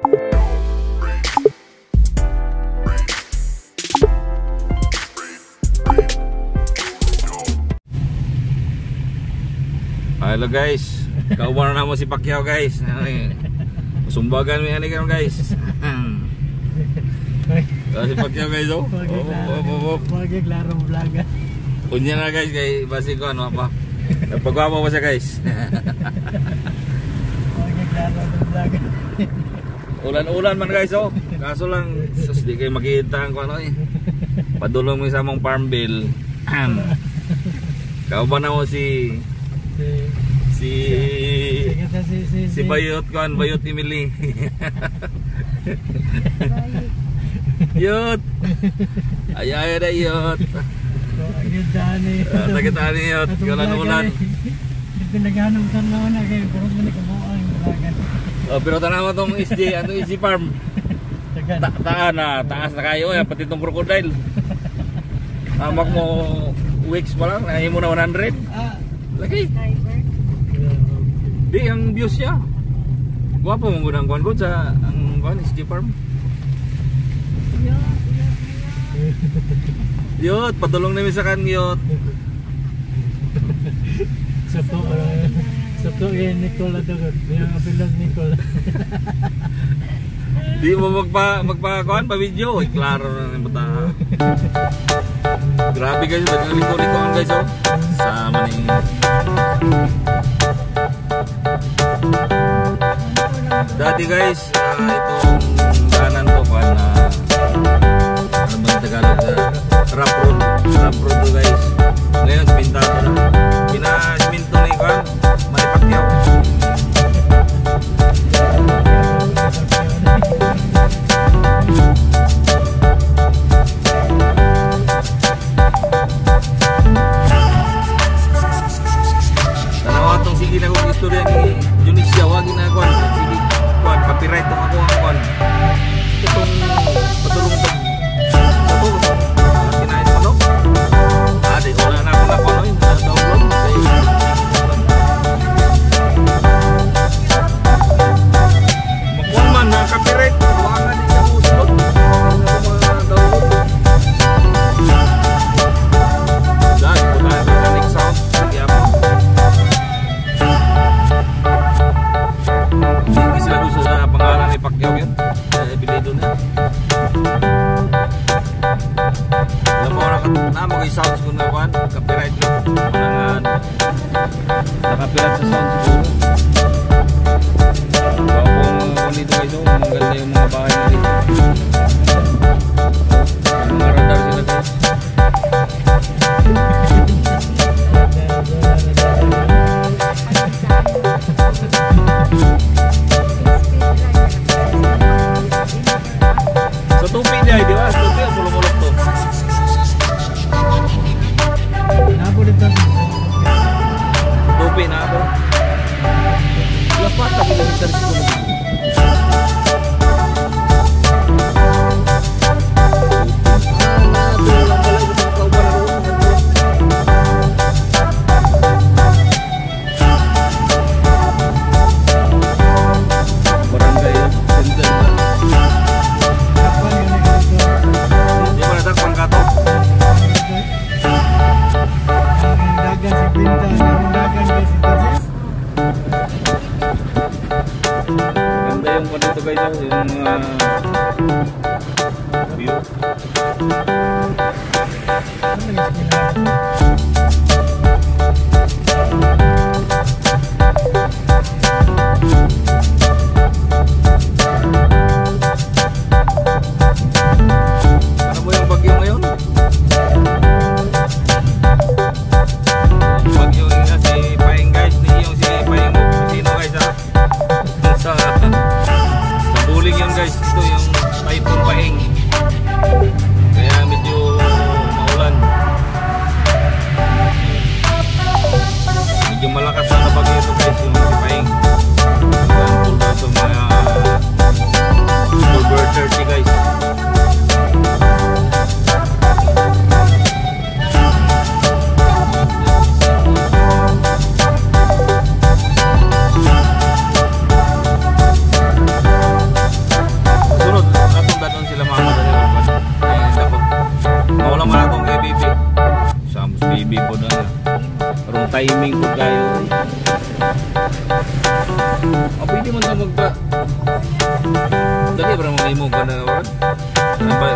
Halo guys, kauban na mo si Pacquiao guys. Sumbagan mo yan guys. Si Pacquiao guys oh. Magiglarong vlog. Unya na guys kay basi ko ano pa. Napagwapo pa siya guys. Magiglarong vlog. Ulan-ulan man guys oh. Kaso lang sus di kayo makita ang ano eh. Padulong mo sa mong farm bill. Kauban na mo si Bayot kan, Bayot Emily. Yot. Ay na yot. Sakit ani yot, ulan-ulan. Pinaghanap tan na na kay puro man kabuang bulagan. Oh, pero tanaw tong SJ, ano SJ farm. Taas na kayo ya pati tong crocodile. Amak mo weeks pa lang, ay mo na 100. Lagi. Di ang views niya. Guwapo mong gunang kuan ko sa ang kuan SJ farm. Yot, padulong na mi sa kan yot. Sakto kay Nicole Adogod. Yung apelog Nicole. Di mo magpa kuan pa video, klaro na ng bata. Grabe guys, nagliko-liko ang guys oh. Sa maning dati guys, itong kanan to kuan na ano ba yung Tagalog rough road to guys. Ngayon pintado na. Pina-siminto na kuan, Manny Pacquiao. Sige na kong istorya ni Junisya, wag na kuan. Sige, kuan copyright to ako ang kuan. Itong patulong to. Kinain mo no? Adi wala na ako na kuno yun, download. Makuha man na copyright, wag na din siya usulot. Dahil po tayo ng sound, sige ako. Hindi sila gusto sa pangalan ni Pacquiao yun. Bilido na. Alam mo na mag-sounds ko na kuhan. Copyright lang. Manangan. Nakapirat sa sound siguro. Kung dito guys, maganda yung mga bahay na dito. Yung mga radar sila guys. Sa tupi niya, di ba? Sa tupi ang mulong-mulok to. Nabo dito. Tupi na ako. Lapat ako lang yung taris ko. Ganda yung dito guys, yung view. Ano mo yung bagyo ngayon? Bagyo nga si Paing guys, yung si Paing sino guys ha? Sa buling yun guys, ito yung Typhoon Paing. Kaya medyo maulan. Medyo malakas na bagyo ito guys, yung si Paing. Hanggang pulpa sa mga over 30 guys. timing po kayo. Pwede mo na magpa... Dali ba naman may mo ka na oras?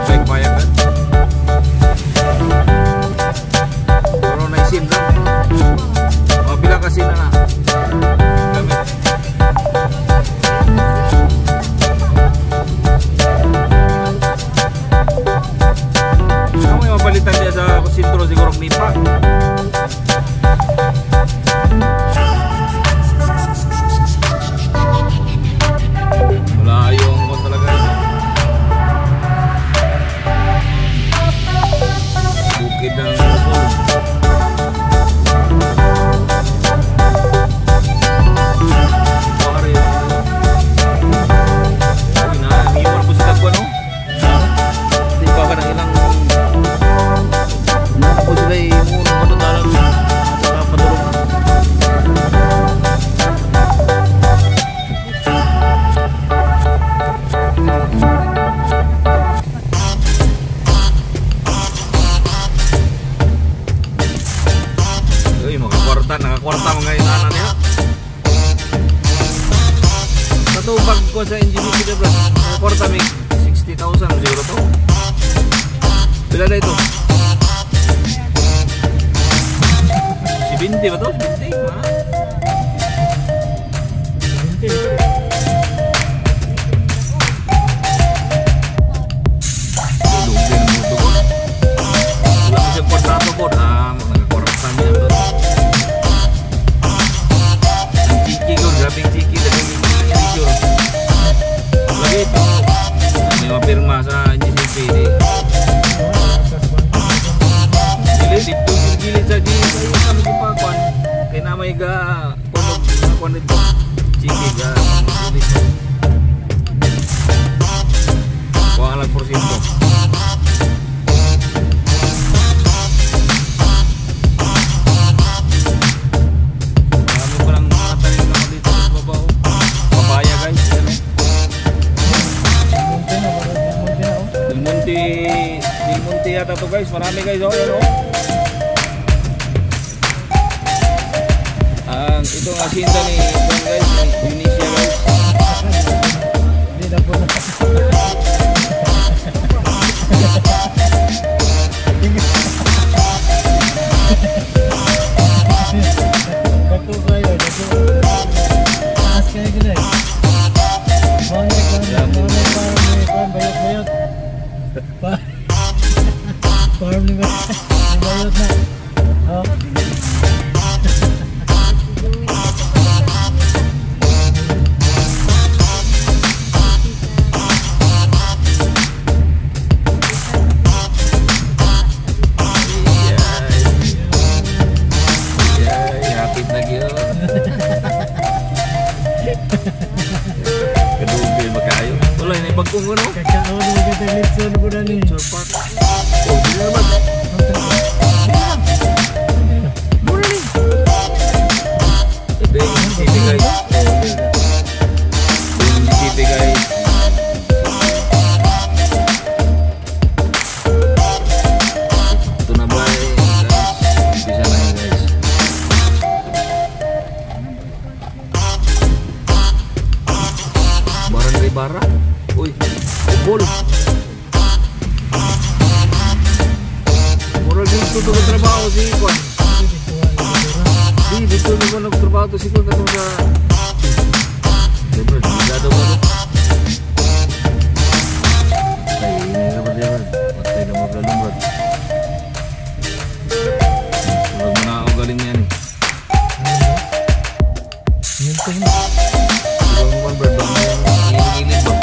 Bike-paya ka? Pero naisin lang. Mabila kasi na na. Gamit. Ano may mapalitan niya sa sintro siguro nipa? Wala yung kon talaga. Bukid ng Bukol. Nakakwarta mga inanan niya. Natubag ko sa NGCP na bro. Nakakwarta may 60,000 siguro to. Bila na ito? 70 ba to? 70 ba? 70. Wala ko siya kwartato po. Nakakwarta niya bro. Grabing chiki dan ini lagi itu may mapirma sa NGCP ini dito gilid sa gilid sa iyo kami gipakuan kay na may ga kunog nito chiki ga dito kuha lang porsyento. Del Monte yata to guys, marami guys oh, yan oh. Ito ang asinta ni Juan guys, ni Tunisia guys. Hindi na po na. Dako kayo, dako. Taas kayo guys. Bayot-bayot. Farm ni ba? Bayot na. Oh. Hapit na gyud. Kadugay makayo. Wala na bagkong ano? Kakaon mo kita litson ko na ni. Park. Oh, di naman. Mura ni. Ito yung city guys. Yung city guys. Ito na ba guys? Bisa na yun guys. Barangay Bara. Uy, Bol. Mura dito to trabaho si Kwan. Dito naman nagtrabaho to si Kwan katong sa Lebron, dado ba no? Ay, naman yan. Patay na maglalumrad. Huwag mo na ako galing yan eh. Yung tingin. Huwag mo kan brad ba? Gilid ba?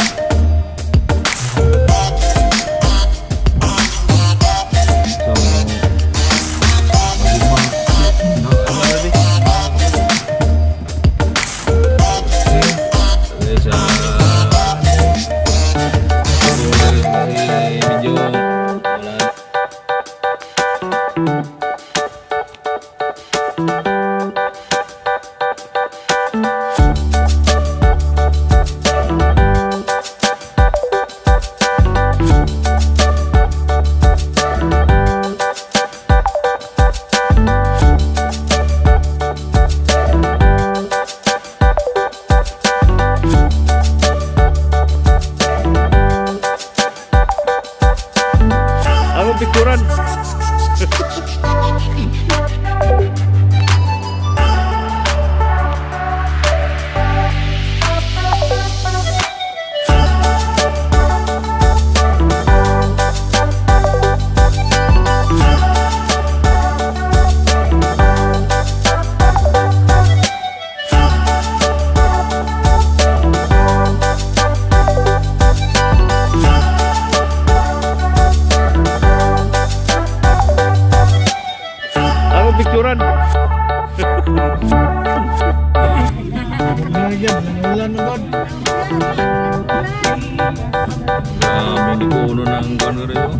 Di puno ng kan rin oh.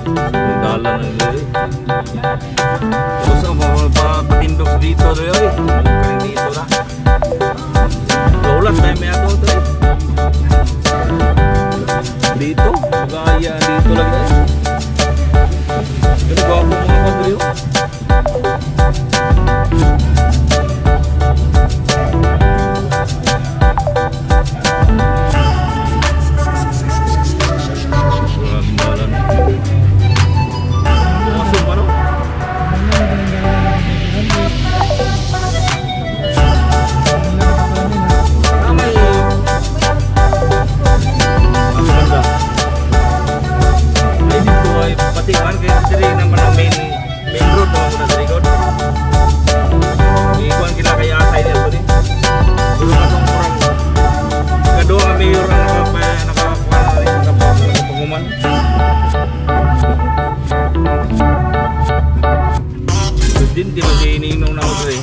Ang dalan ng diri. Tapos ang mga patindok dito rin ay. Mukhang dito na. Daulat na may ato ito eh. Dito, magaya dito lagi eh. Pero gwapo mga pagriyo. Din di mag-iinom na ako rin.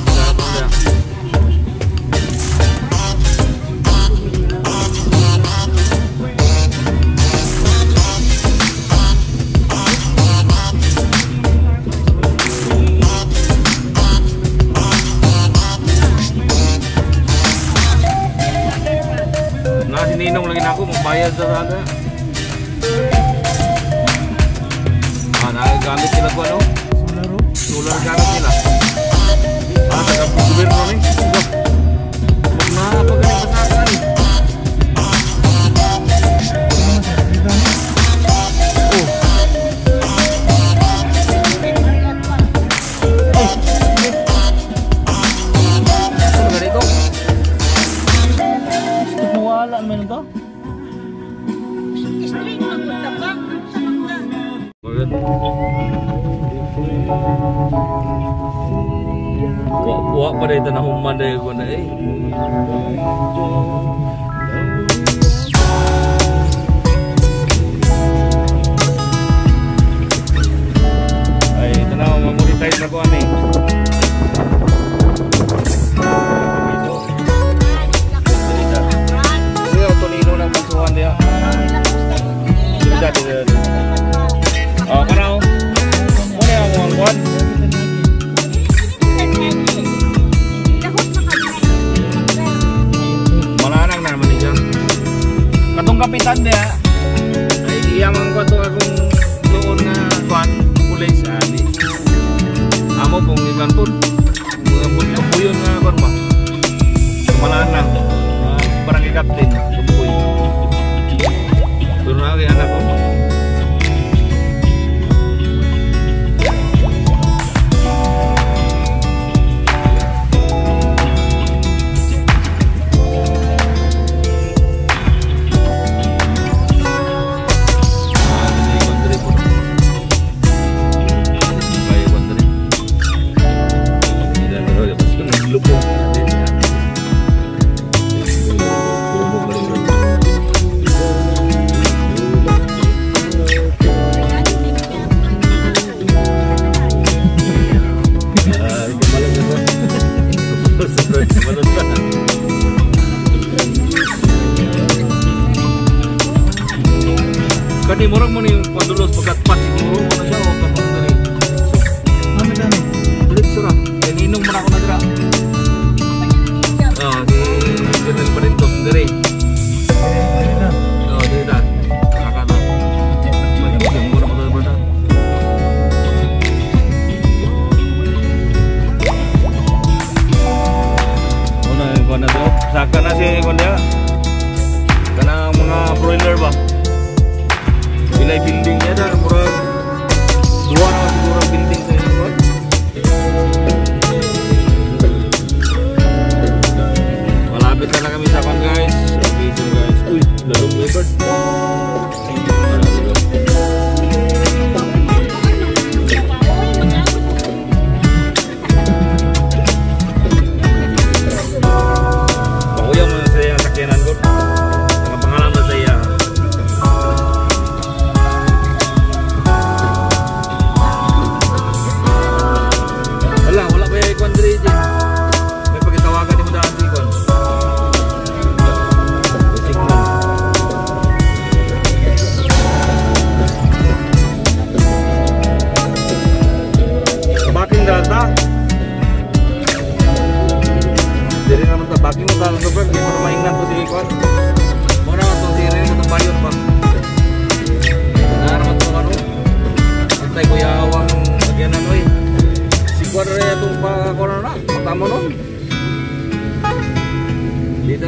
Sininong lagi na ako, magbayad sa raga. Nagagamit sila ko ano? Solar gamit nila. Taga-gobyerno rin. Huwag na pagaling pasakan. Oh. Ano ganito? Mawala naman ito? Istring magpunta ba? Sa mangga. Bagad. Puwa pa rin ito na humanday ko na eh. Ay, ito na, mamonetize na ko ano eh. Ito, tonino ng pansuhan niya. Oh, kanaw. Muna yung mga kuhan. Malanang na naman niya. Katong kapitan niya, ay iyamang ko ito akong doon na kuhan, pulis. Amo pong iban po. Mga buyon nga kuhan ba? Malanang. Barangay Captain. Tumpuy. Doon na kay anak ko. Kani murang mo ni padulos pagkatpat siguro mo na siya o kapag gani. Ano dami? Diretso ra. Kaya ninong mo na ako nagra. Si General Parintos dire. Dire da. Kakana. Masih murang mo na ba na? Una ko na to. Saka na si Kondia. Kanang mga broiler ba? Bilay building niya dah, murag dua na siguro building sa inyo bro. Malapit na kami sa kan guys.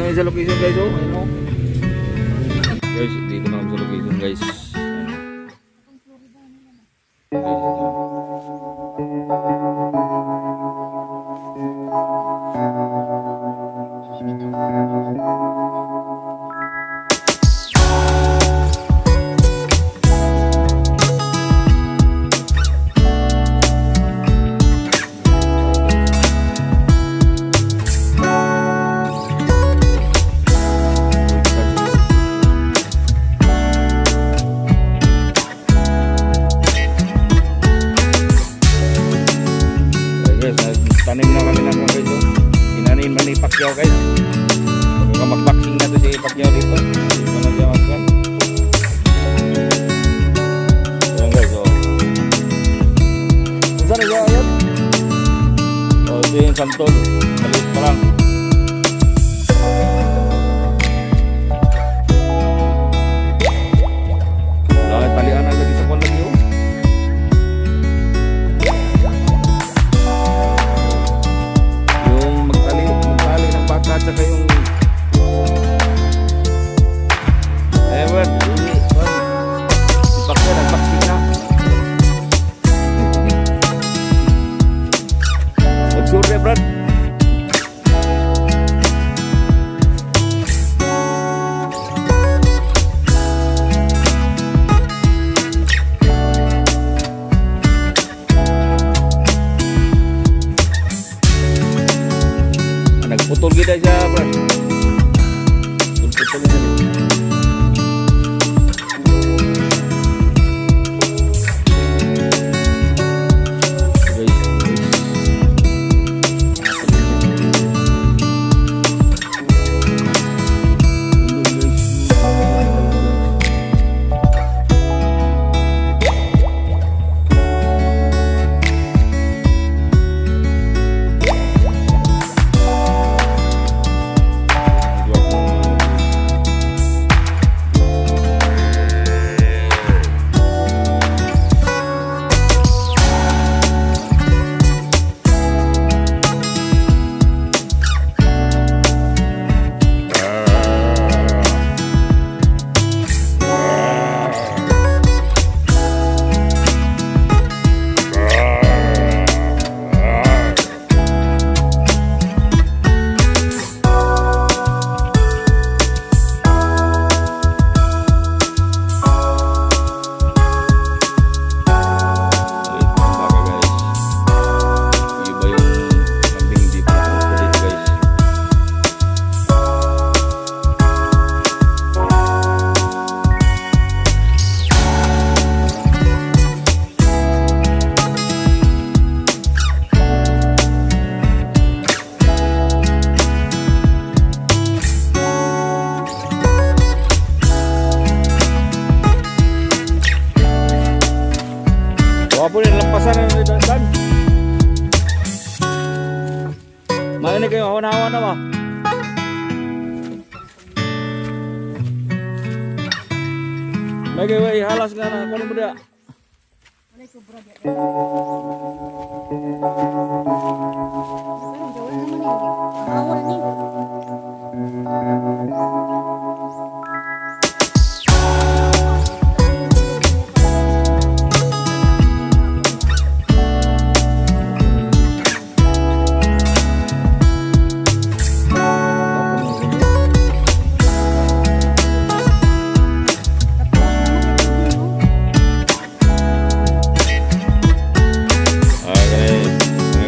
kami sa location guys, oh. Ayun, oh. Guys, dito na kami sa location guys. Tanim na kami ng mga guys, oh. Inanin man ni Pacquiao guys. Baka mag-boxing na to si Pacquiao dito. Dito na siya mag-boxing. Ayan guys, oh. Saan na siya ayan? Oh, ito yung santol. Maliit pa lang. Wala, talian na lagi sa kwan lagi, oh. At saka yung ewan ini dipaksa dan vaksina magsure Brad. Nagputol gila siya, Brad. Putol na rin. Wapun yang lempasan yang dan mana ni kayo awan-awan apa? Lagi wei halas ngana kono beda.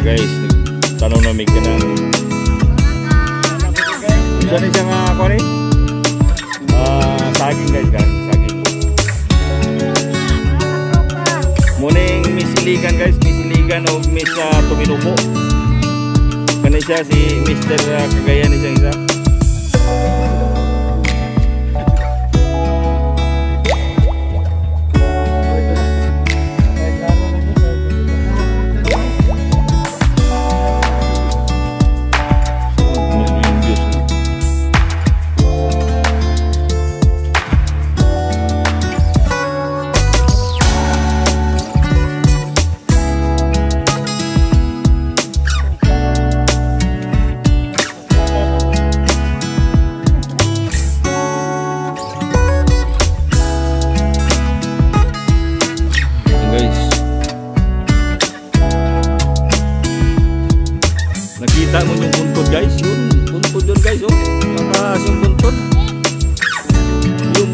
Guys, tanong na may kanang saan siya nga ako rin? Saging guys, saging muning misiligan guys, misiligan o Miss Tuminubo kanina siya si Mr. Cagayan isang isa.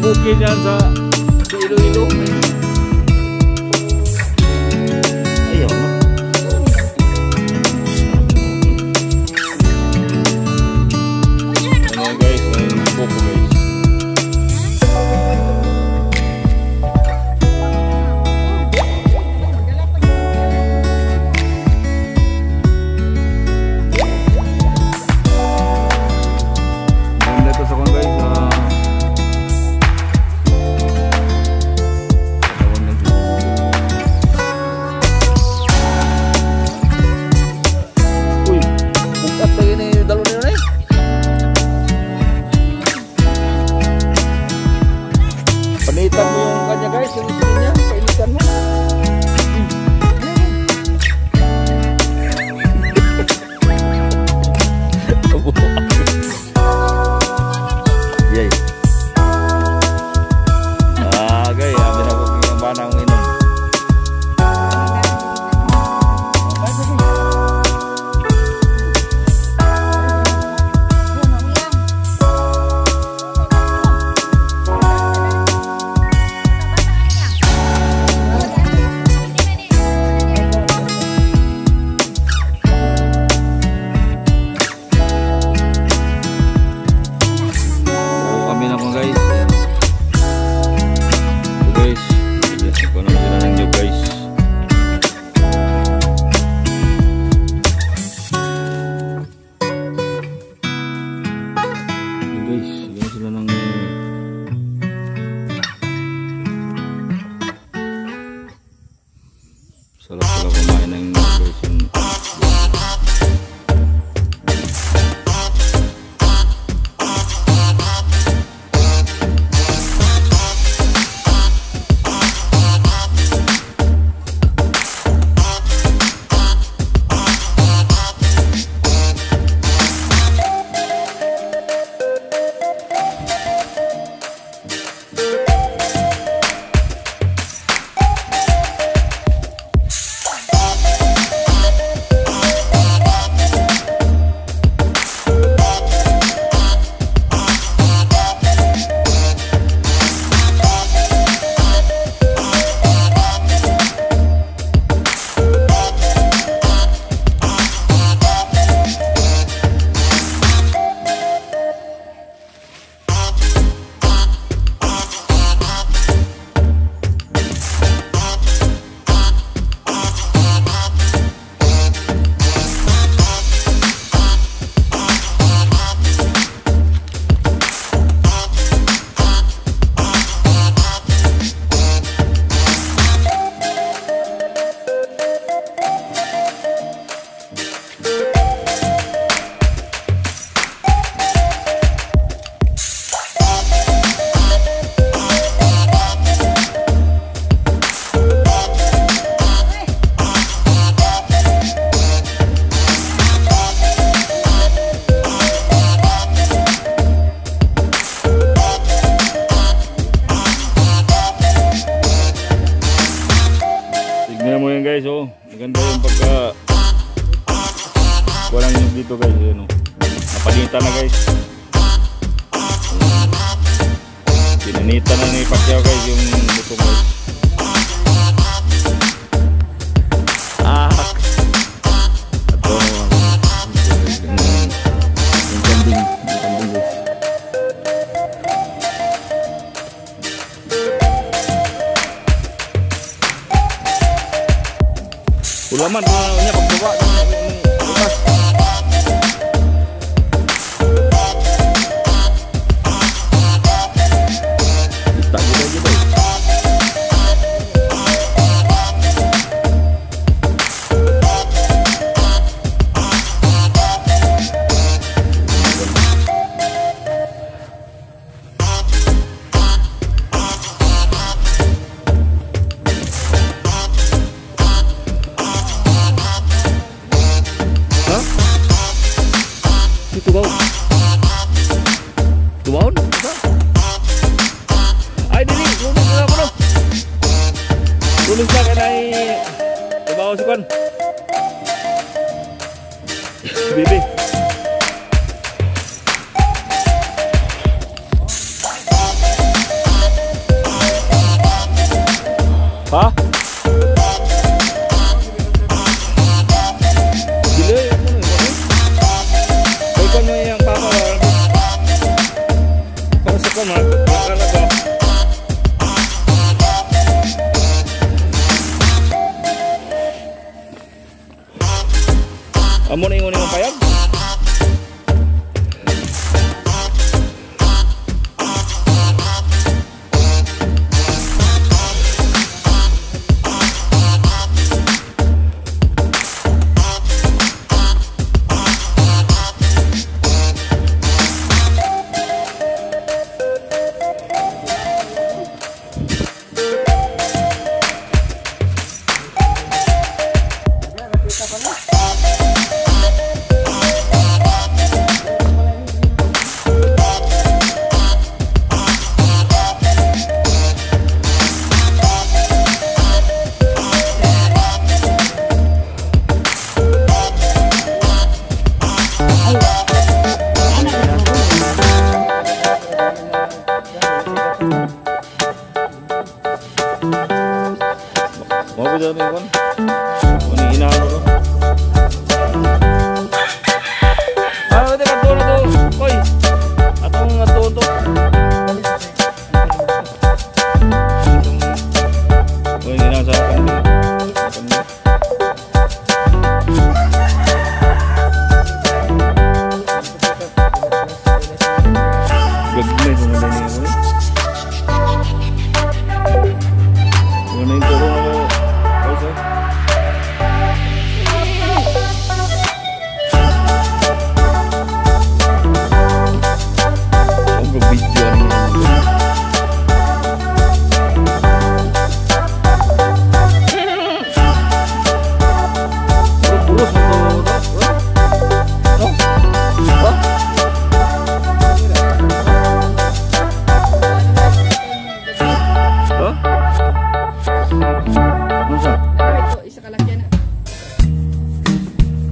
bukid yan sa Iloilo. Ayaw na. Ano guys, yung buko guys. Ganda ito sa kong guys. Uy, bukat lagi ni dalo nila na eh. Panitan mo yung kanya guys, yung isin niya, painitan mo. Yay. Gay, amin ako yung banang minum. Kami na po guys. So guys, iko na sila ng job guys. So guys, iko na sila ng sarap sila kumain ng guys yung tignan mo yan guys, oh. Maganda yung pagka walang yung dito guys, yun, oh. Napalitan na guys. Pinanitan na ni Pacquiao guys yung buto guys. Ito yung kambing guys. Ulaman niya pagbawa ng bukas. Kita gitu. Itu bau. Itu bau nih. Ay dili, lulis na ako no. Lulis na kanay. Itu bau si Kwan. Bibi. Hah? Gila ya mana ni? Kau kan yang papa lah. Kau sekolah makan apa? Amo ni ngoni payag. Mau berjalan ni kan? Ini inang dulu. Ano ito kanto na to? Koy! Atong kanto to. Koy, inang sa akin. Gagmay kung hindi niya ko. Muna yung turong ako.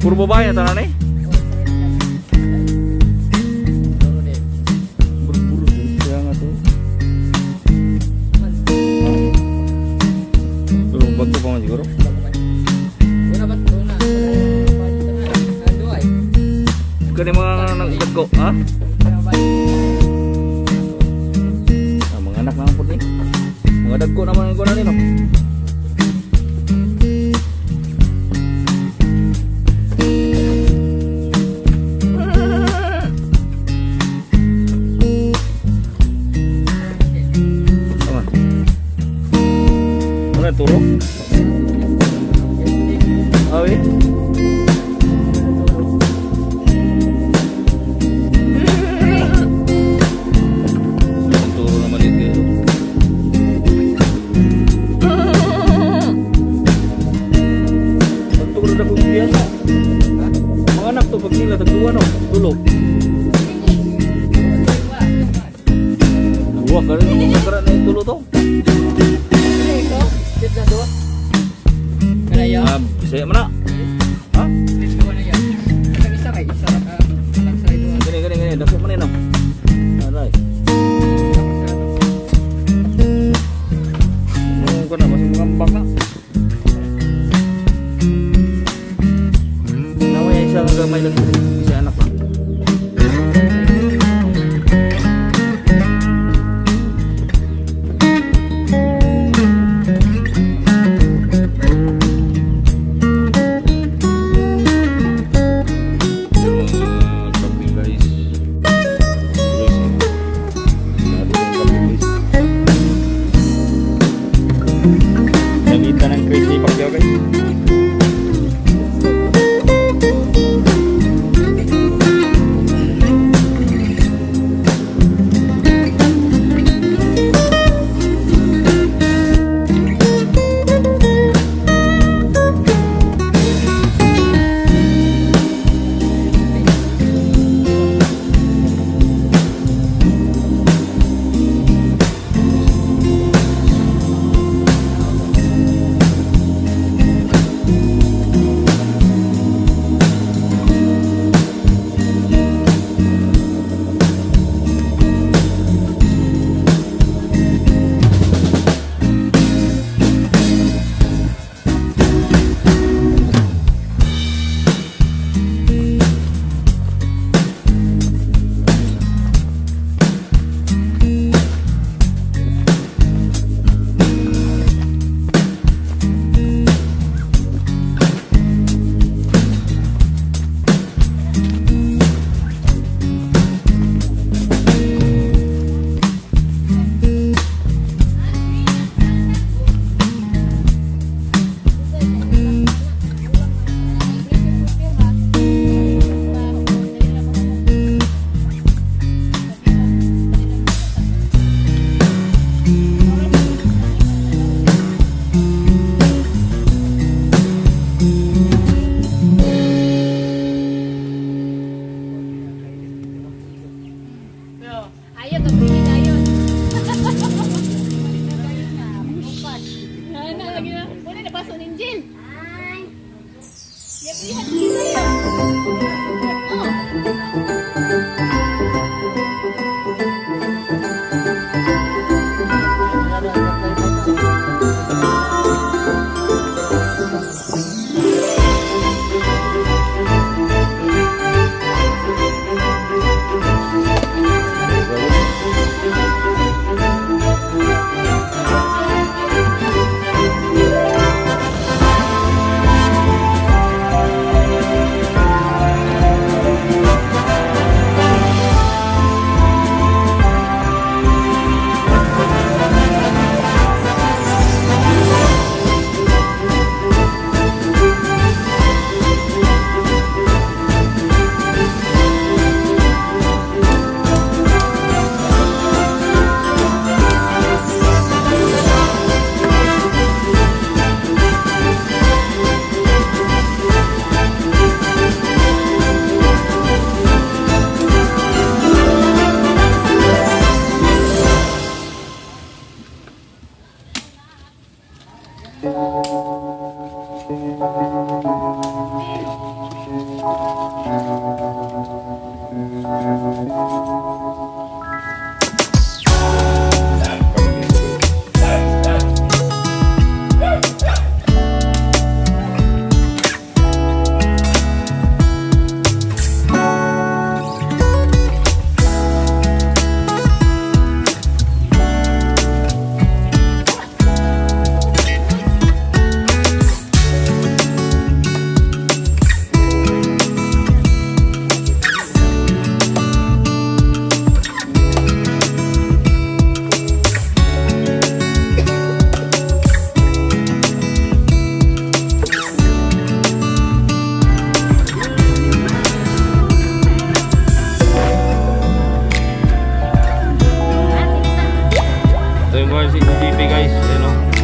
Puro babae na tanan eh. Buru-buru siya nga to. Pero bagto pa man siguro. Kani mga nagdagko, ha? Mga anak naman po ni. Mga dagko naman ko na rin, no? Turok awi turun naman dito turun na kung biasa mga anak to pag nila tagduwa no tulog buwak ka rin magkaroon na yung tulo to saya mana? Hah? Gini, dapat mana no? Alright. Kau nak masih mengambang nak? Namanya isa gamay lagi, bisa anak lah. Ito yung mga CCTV guys, ayun o.